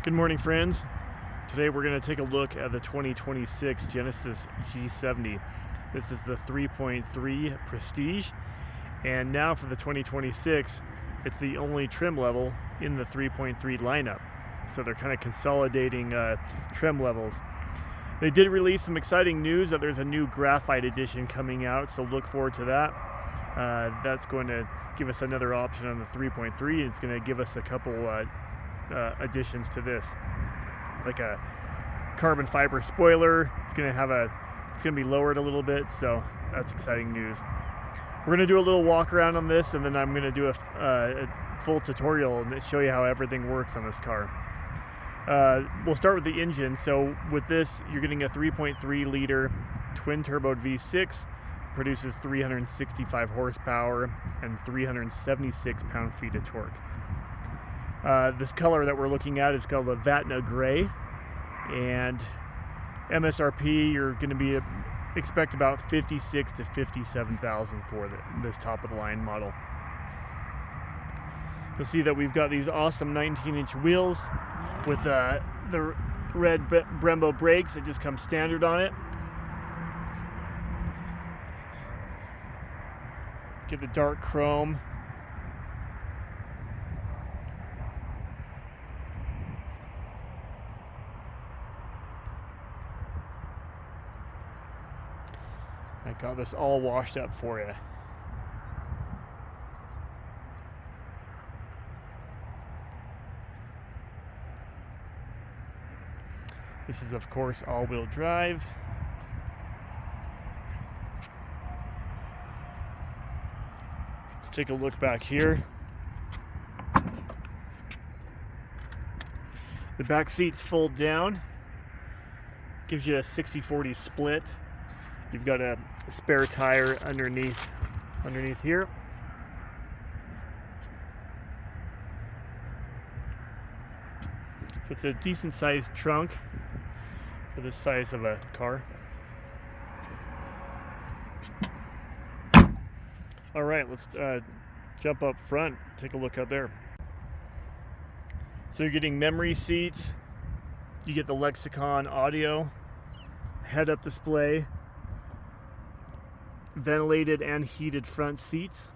Good morning, friends. Today we're going to take a look at the 2026 Genesis G70. This is the 3.3 Prestige, and now for the 2026, it's the only trim level in the 3.3 lineup. So they're kind of consolidating trim levels. They did release some exciting news that there's a new graphite edition coming out, so look forward to that. That's going to give us another option on the 3.3. It's going to give us a couple additions to this, like a carbon fiber spoiler. It's going to be lowered a little bit, so that's exciting news. We're going to do a little walk around on this, and then I'm going to do a full tutorial and show you how everything works on this car. We'll start with the engine. So with this, you're getting a 3.3 liter twin turbo V6, produces 365 horsepower and 376 pound-feet of torque. This color that we're looking at is called a Vatna Gray, and MSRP you're going to expect about 56 to 57,000 for this top of the line model. You'll see that we've got these awesome 19-inch wheels with the red Brembo brakes that just come standard on it. Get the dark chrome. I got this all washed up for you. This is, of course, all-wheel drive. Let's take a look back here. The back seats fold down. Gives you a 60-40 split. You've got a spare tire underneath here. So it's a decent sized trunk for this size of a car. All right, let's jump up front, take a look out there. So you're getting memory seats, you get the Lexicon audio, head-up display, ventilated and heated front seats,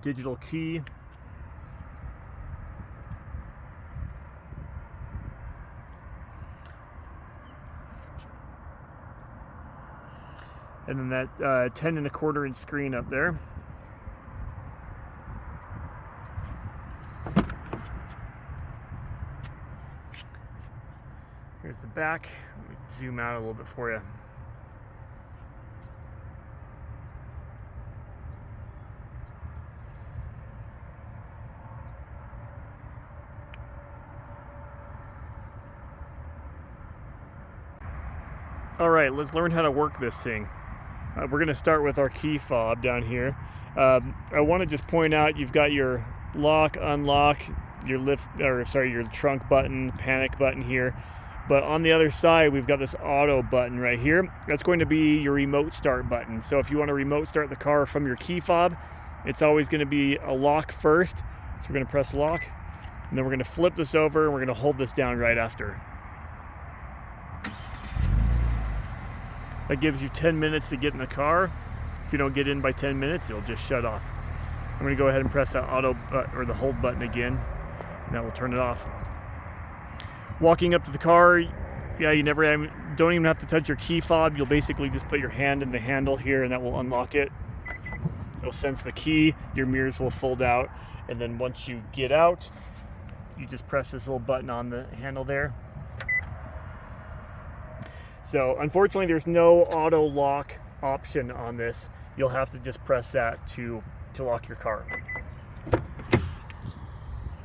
digital key, and then that 10 1/4 inch screen up there. Here's the back. Let me zoom out a little bit for you. All right, let's learn how to work this thing. We're going to start with our key fob down here. I want to just point out you've got your lock, unlock, your trunk button, panic button here. But on the other side, we've got this auto button right here. That's going to be your remote start button. So if you want to remote start the car from your key fob, it's always going to be a lock first. So we're going to press lock, and then we're going to flip this over, and we're going to hold this down right after. That gives you 10 minutes to get in the car. If you don't get in by 10 minutes, it'll just shut off. I'm going to go ahead and press that auto or the hold button again, and that will turn it off. Walking up to the car, you don't even have to touch your key fob. You'll basically just put your hand in the handle here, and that will unlock it. It'll sense the key. Your mirrors will fold out, and then once you get out, you just press this little button on the handle there. So unfortunately, there's no auto lock option on this. You'll have to just press that to lock your car.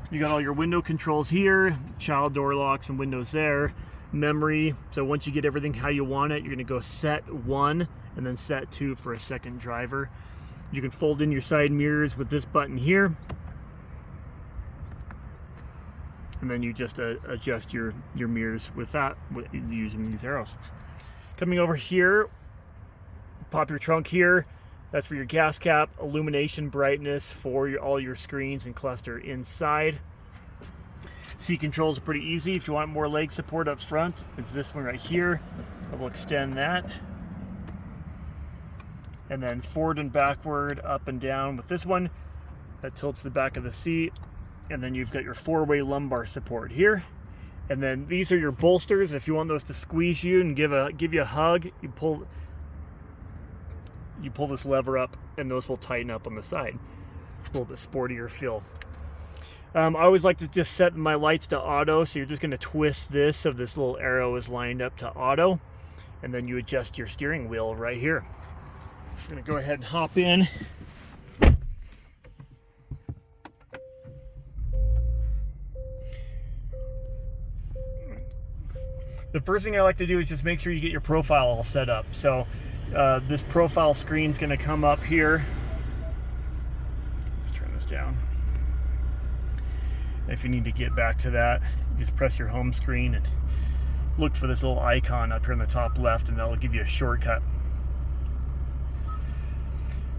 You got all your window controls here, child door locks and windows there, memory. So once you get everything how you want it, you're going to go set 1 and then set 2 for a second driver. You can fold in your side mirrors with this button here. And then you just adjust your mirrors with that using these arrows. Coming over here, pop your trunk here. That's for your gas cap, illumination, brightness for all your screens and cluster inside. Seat controls are pretty easy. If you want more leg support up front, it's this one right here. I will extend that. And then forward and backward, up and down with this one. That tilts the back of the seat. And then you've got your 4-way lumbar support here. And then these are your bolsters. If you want those to squeeze you and give you a hug, you pull this lever up and those will tighten up on the side. A little bit sportier feel. I always like to just set my lights to auto, so you're just going to twist this so this little arrow is lined up to auto, and then you adjust your steering wheel right here. I'm going to go ahead and hop in. The first thing I like to do is just make sure you get your profile all set up. So this profile screen is going to come up here. Let's turn this down. If you need to get back to that, just press your home screen and look for this little icon up here in the top left, and that'll give you a shortcut.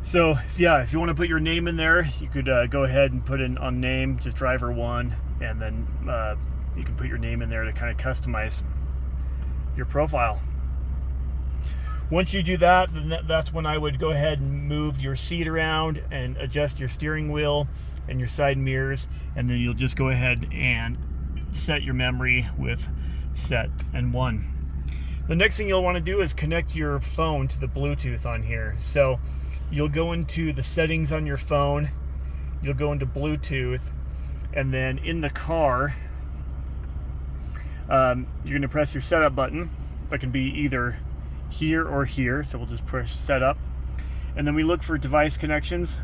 So yeah, if you want to put your name in there, you could go ahead and put in on name, just driver 1, and then you can put your name in there to kind of customize your profile. Once you do that, then that's when I would go ahead and move your seat around and adjust your steering wheel and your side mirrors, and then you'll just go ahead and set your memory with set and 1. The next thing you'll want to do is connect your phone to the Bluetooth on here. So you'll go into the settings on your phone, you'll go into Bluetooth, and then in the car, you're going to press your setup button. That can be either here or here, so we'll just push setup, and then we look for device connections,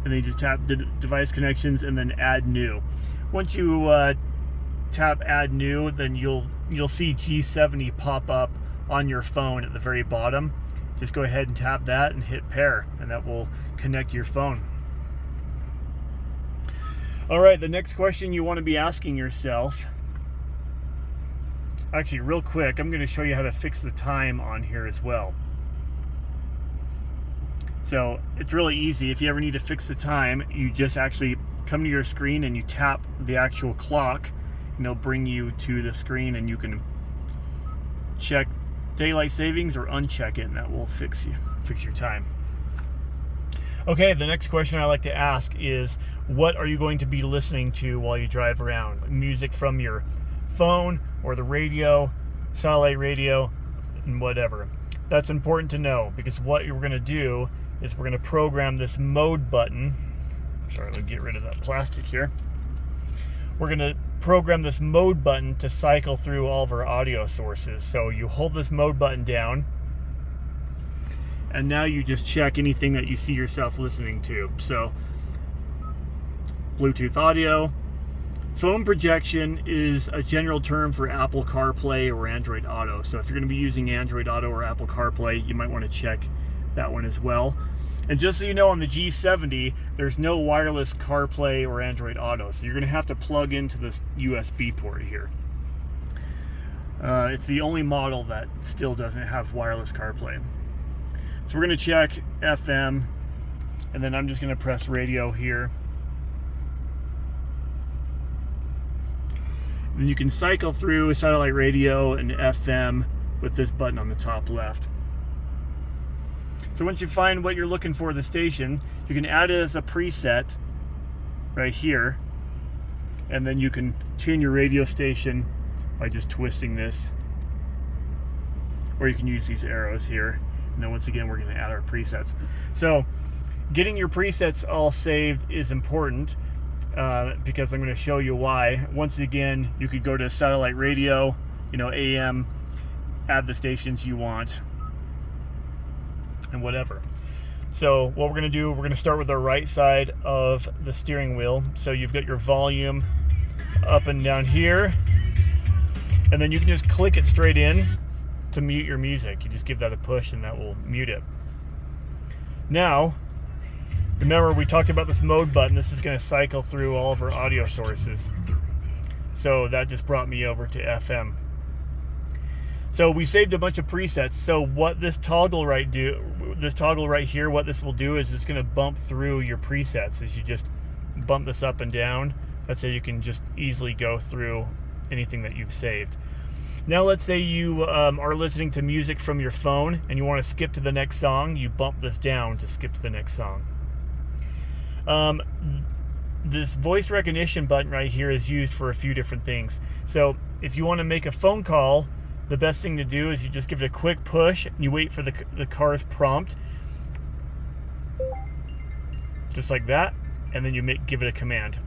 and then you just tap device connections and then add new. Once you tap add new, then you'll see G70 pop up on your phone at the very bottom. Just go ahead and tap that and hit pair, and that will connect your phone. All right, the next question you want to be asking yourself, actually real quick, I'm going to show you how to fix the time on here as well. So it's really easy. If you ever need to fix the time, you just actually come to your screen and you tap the actual clock, and it'll bring you to the screen, and you can check daylight savings or uncheck it, and that will fix your time. Okay, the next question I like to ask is, what are you going to be listening to while you drive around? Music from your phone or the radio, satellite radio, and whatever. That's important to know, because what you're going to do is we're going to program this mode button. Sorry, let me get rid of that plastic here. We're going to program this mode button to cycle through all of our audio sources. So you hold this mode button down, and now you just check anything that you see yourself listening to. So Bluetooth audio. Phone projection is a general term for Apple CarPlay or Android Auto. So if you're going to be using Android Auto or Apple CarPlay, you might want to check that one as well. And just so you know, on the G70, there's no wireless CarPlay or Android Auto. So you're going to have to plug into this USB port here. It's the only model that still doesn't have wireless CarPlay. So we're going to check FM, and then I'm just going to press radio here. And you can cycle through satellite radio and FM with this button on the top left. So once you find what you're looking for the station, you can add it as a preset right here, and then you can tune your radio station by just twisting this, or you can use these arrows here, and then once again we're going to add our presets. So getting your presets all saved is important, because I'm going to show you why. Once again, you could go to satellite radio, AM, add the stations you want, and whatever. So what we're going to do, we're going to start with the right side of the steering wheel. So you've got your volume up and down here, and then you can just click it straight in to mute your music. You just give that a push and that will mute it. Now, remember we talked about this mode button. This is going to cycle through all of our audio sources. So that just brought me over to FM. So we saved a bunch of presets. So what this toggle right here, what this will do is it's going to bump through your presets as you just bump this up and down. That's how you can just easily go through anything that you've saved. Now let's say you are listening to music from your phone and you want to skip to the next song. You bump this down to skip to the next song. This voice recognition button right here is used for a few different things. So if you want to make a phone call, the best thing to do is you just give it a quick push and you wait for the car's prompt, just like that, and then you give it a command.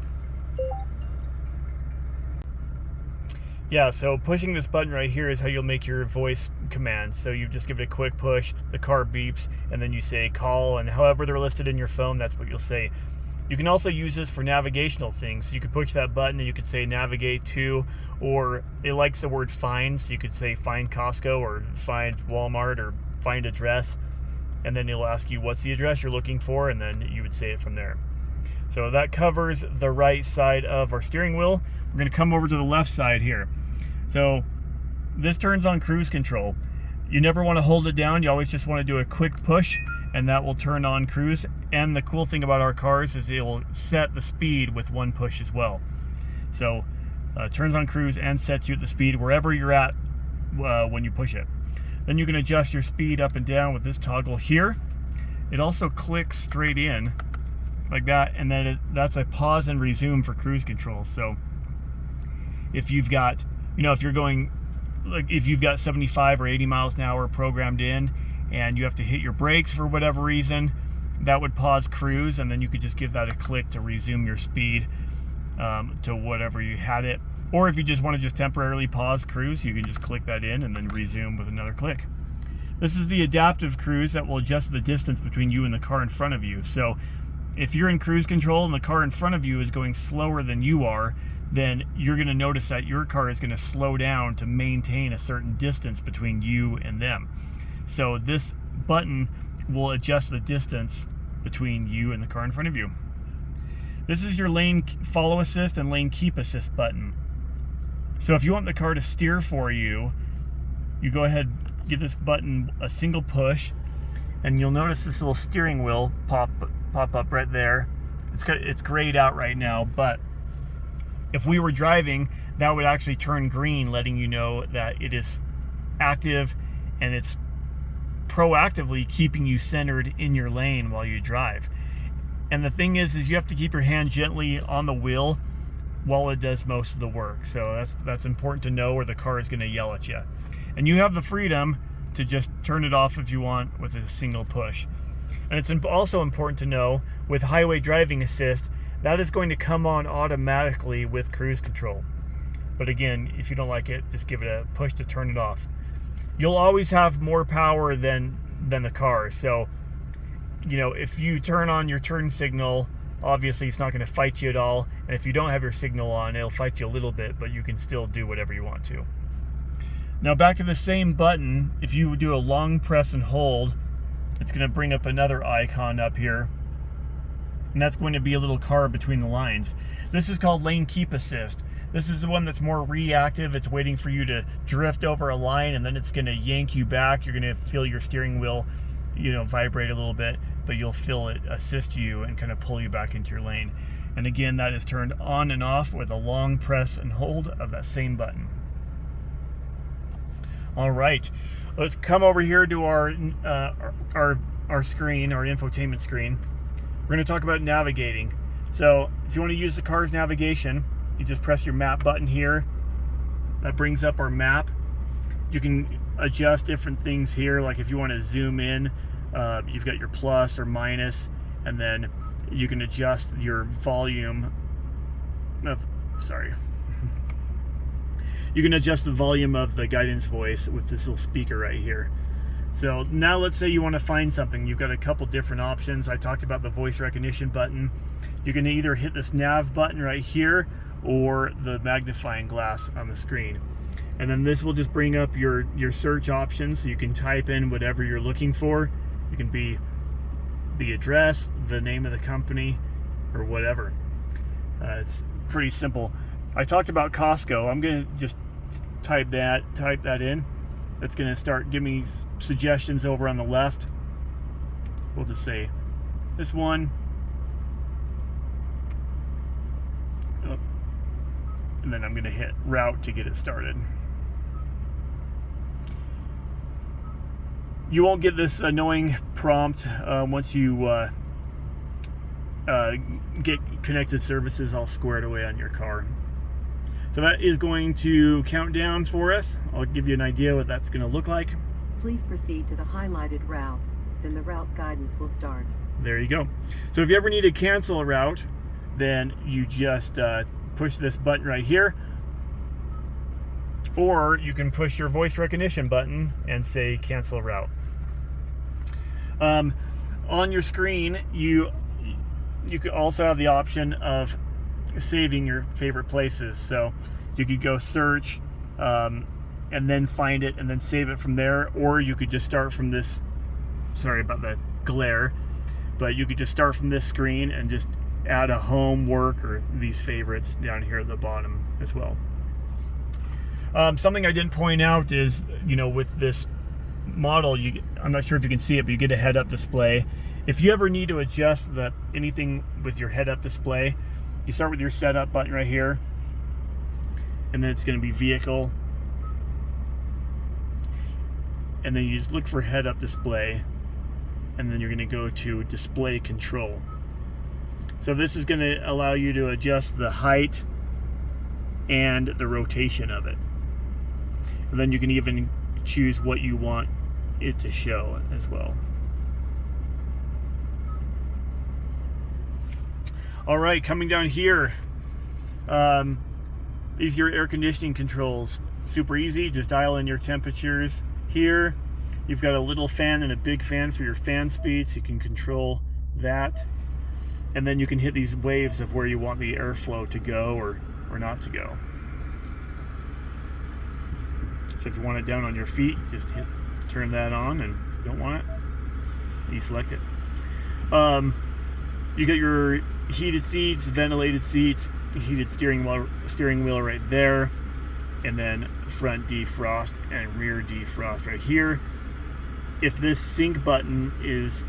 Yeah, so pushing this button right here is how you'll make your voice commands. So you just give it a quick push, the car beeps, and then you say call, and however they're listed in your phone, that's what you'll say. You can also use this for navigational things. So you could push that button and you could say navigate to, or it likes the word find, so you could say find Costco or find Walmart or find address, and then it'll ask you what's the address you're looking for, and then you would say it from there. So that covers the right side of our steering wheel. We're going to come over to the left side here. So this turns on cruise control. You never want to hold it down. You always just want to do a quick push, and that will turn on cruise. And the cool thing about our cars is it will set the speed with one push as well. So turns on cruise and sets you at the speed wherever you're at when you push it. Then you can adjust your speed up and down with this toggle here. It also clicks straight in like that, and then that's a pause and resume for cruise control. So if you've got, if you're going, like if you've got 75 or 80 miles an hour programmed in and you have to hit your brakes for whatever reason, that would pause cruise, and then you could just give that a click to resume your speed to whatever you had it. Or if you just want to just temporarily pause cruise, you can just click that in and then resume with another click. This is the adaptive cruise that will adjust the distance between you and the car in front of you. So if you're in cruise control and the car in front of you is going slower than you are, then you're going to notice that your car is going to slow down to maintain a certain distance between you and them. So this button will adjust the distance between you and the car in front of you. This is your lane follow assist and lane keep assist button. So if you want the car to steer for you, you go ahead, give this button a single push, and you'll notice this little steering wheel pop up right there. It's grayed out right now, but if we were driving, that would actually turn green, letting you know that it is active and it's proactively keeping you centered in your lane while you drive. And the thing is you have to keep your hand gently on the wheel while it does most of the work. So that's important to know, or the car is going to yell at you. And you have the freedom to just turn it off if you want with a single push. And it's also important to know, with highway driving assist, that is going to come on automatically with cruise control. But again, if you don't like it, just give it a push to turn it off. You'll always have more power than the car. So, if you turn on your turn signal, obviously it's not going to fight you at all. And if you don't have your signal on, it'll fight you a little bit, but you can still do whatever you want to. Now back to the same button, if you do a long press and hold, it's going to bring up another icon up here. And that's going to be a little car between the lines. This is called lane keep assist. This is the one that's more reactive. It's waiting for you to drift over a line, and then it's going to yank you back. You're going to feel your steering wheel, vibrate a little bit, but you'll feel it assist you and kind of pull you back into your lane. And again, that is turned on and off with a long press and hold of that same button. All right, let's come over here to our screen, our infotainment screen. We're going to talk about navigating. So if you want to use the car's navigation, you just press your map button here. That brings up our map. You can adjust different things here, like if you want to zoom in, you've got your plus or minus, and then you can adjust your volume of, you can adjust the volume of the guidance voice with this little speaker right here. So now let's say you want to find something. You've got a couple different options. I talked about the voice recognition button. You can either hit this nav button right here or the magnifying glass on the screen. And then this will just bring up your search options, so you can type in whatever you're looking for. It can be the address, the name of the company, or whatever. It's pretty simple. I talked about Costco. I'm going to just type that in. It's going to start giving me suggestions over on the left. We'll just say this one. and then I'm going to hit route to get it started. You won't get this annoying prompt once you get connected services all squared away on your car. So that is going to count down for us. I'll give you an idea what that's going to look like. Please proceed to the highlighted route. Then the route guidance will start. There you go. So if you ever need to cancel a route, then you just push this button right here. Or you can push your voice recognition button and say cancel route. On your screen, you could also have the option of saving your favorite places. So you could go search and then find it and then save it from there, or you could just start from this, sorry about the glare, but you could just start from this screen and just add a home, work, or these favorites down here at the bottom as well. Something I didn't point out is, with this model, I'm not sure if you can see it, but you get a head-up display. If you ever need to adjust anything with your head-up display, you start with your setup button right here, and then it's going to be vehicle, and then you just look for head-up display, and then you're going to go to display control. So this is going to allow you to adjust the height and the rotation of it, and then you can even choose what you want it to show as well. All right, coming down here, these are your air conditioning controls. Super easy, just dial in your temperatures here. You've got a little fan and a big fan for your fan speeds. You can control that. And then you can hit these waves of where you want the airflow to go or not to go. So if you want it down on your feet, just turn that on, and if you don't want it, just deselect it. You got your heated seats, ventilated seats, heated steering wheel right there, and then front defrost and rear defrost right here. If this sync button is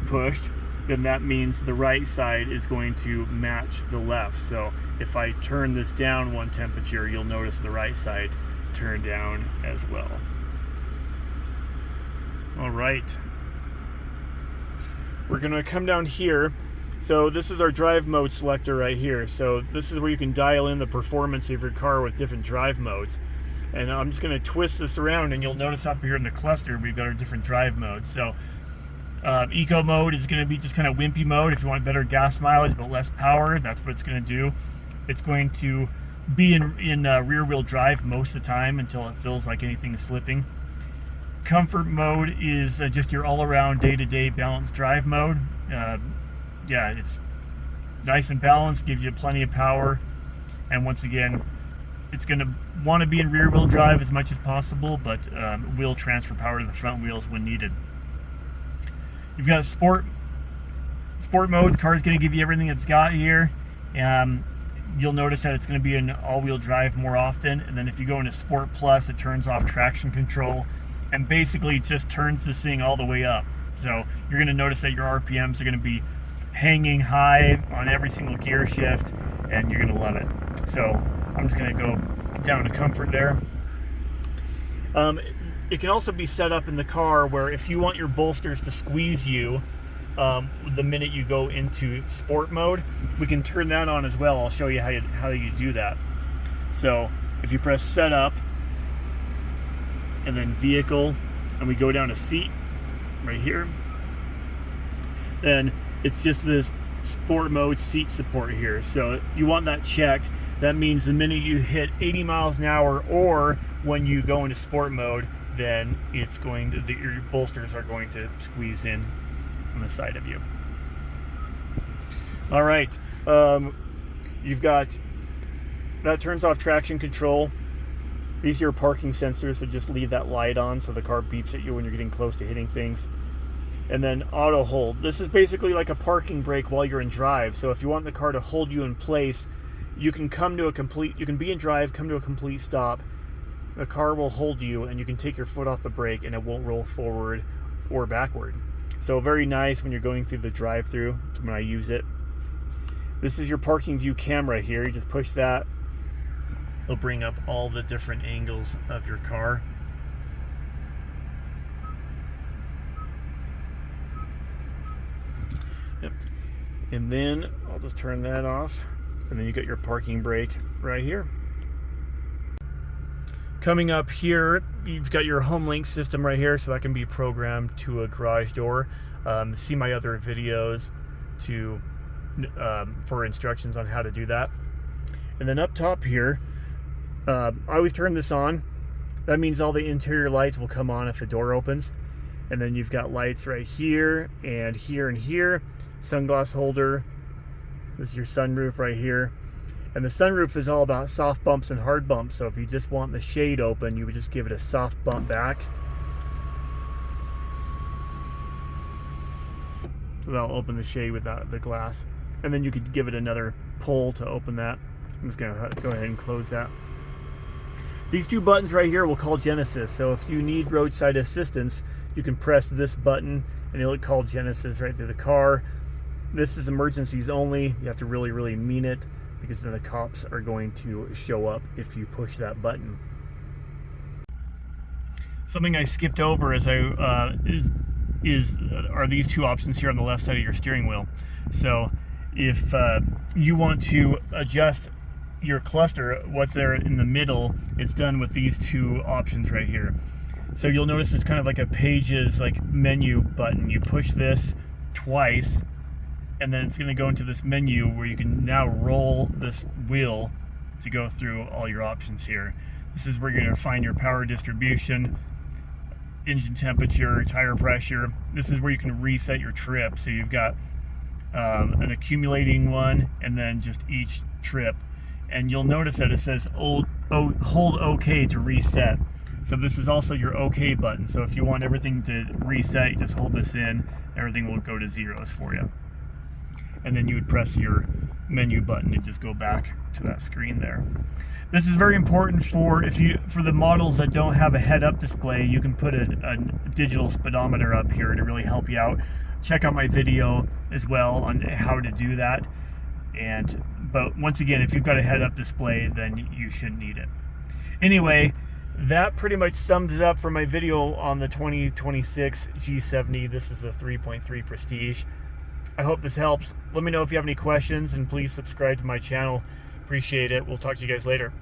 pushed, then that means the right side is going to match the left. So if I turn this down one temperature, you'll notice the right side turn down as well. All right, we're going to come down here. So this is our drive mode selector right here. So this is where you can dial in the performance of your car with different drive modes. And I'm just going to twist this around, and you'll notice up here in the cluster we've got our different drive modes. So eco mode is going to be just kind of wimpy mode. If you want better gas mileage but less power, that's what it's going to do. It's going to be in rear wheel drive most of the time until it feels like anything's slipping. Comfort mode is just your all-around day-to-day balanced drive mode. Yeah, it's nice and balanced, gives you plenty of power, and once again, it's going to want to be in rear wheel drive as much as possible, but will transfer power to the front wheels when needed. You've got sport mode. The car is going to give you everything it's got here. You'll notice that it's going to be in all-wheel drive more often, and then if you go into Sport Plus, it turns off traction control and basically just turns this thing all the way up. So you're going to notice that your RPMs are going to be hanging high on every single gear shift, and you're going to love it. So I'm just going to go down to comfort there. It can also be set up in the car where if you want your bolsters to squeeze you the minute you go into sport mode, we can turn that on as well. I'll show you how you do that. So if you press setup and then vehicle, and we go down to seat right here, then it's just this sport mode seat support here. So you want that checked. That means the minute you hit 80 miles an hour or when you go into sport mode, then it's going to, your bolsters are going to squeeze in on the side of you. All right, you've got, that turns off traction control. These are your parking sensors, so just leave that light on so the car beeps at you when you're getting close to hitting things. And then auto hold. This is basically like a parking brake while you're in drive. So if you want the car to hold you in place, you can be in drive, come to a complete stop. The car will hold you, and you can take your foot off the brake, and it won't roll forward or backward. So very nice when you're going through the drive-through when I use it. This is your parking view camera here. You just push that, It'll bring up all the different angles of your car. Yep. And then I'll just turn that off, and then you got your parking brake right here. Coming up here, you've got your home link system right here, so that can be programmed to a garage door. See my other videos for instructions on how to do that. And then up top here, I always turn this on. That means all the interior lights will come on if the door opens. And then you've got lights right here and here and here. Sunglass holder. This is your sunroof right here. And the sunroof is all about soft bumps and hard bumps. So if you just want the shade open, you would just give it a soft bump back. So that'll open the shade without the glass. And then you could give it another pull to open that. I'm just gonna go ahead and close that. These two buttons right here will call Genesis. So if you need roadside assistance, you can press this button and it'll call Genesis right through the car. This is emergencies only. You have to really, really mean it, because then the cops are going to show up if you push that button. Something I skipped over is are these two options here on the left side of your steering wheel. So if you want to adjust your cluster, what's there in the middle, it's done with these two options right here. So you'll notice it's kind of like a pages like menu button. You push this twice, and then it's going to go into this menu where you can now roll this wheel to go through all your options here. This is where you're going to find your power distribution, engine temperature, tire pressure. This is where you can reset your trip. So you've got an accumulating one, and then just each trip. And you'll notice that it says hold OK to reset. So this is also your OK button. So if you want everything to reset, you just hold this in, everything will go to zeros for you. And then you would press your menu button and just go back to that screen there. This is very important for the models that don't have a head-up display. You can put a digital speedometer up here to really help you out. Check out my video as well on how to do that. But once again, if you've got a head-up display, then you shouldn't need it. Anyway, that pretty much sums it up for my video on the 2026 G70. This is a 3.3 Prestige. I hope this helps. Let me know if you have any questions, and please subscribe to my channel. Appreciate it. We'll talk to you guys later.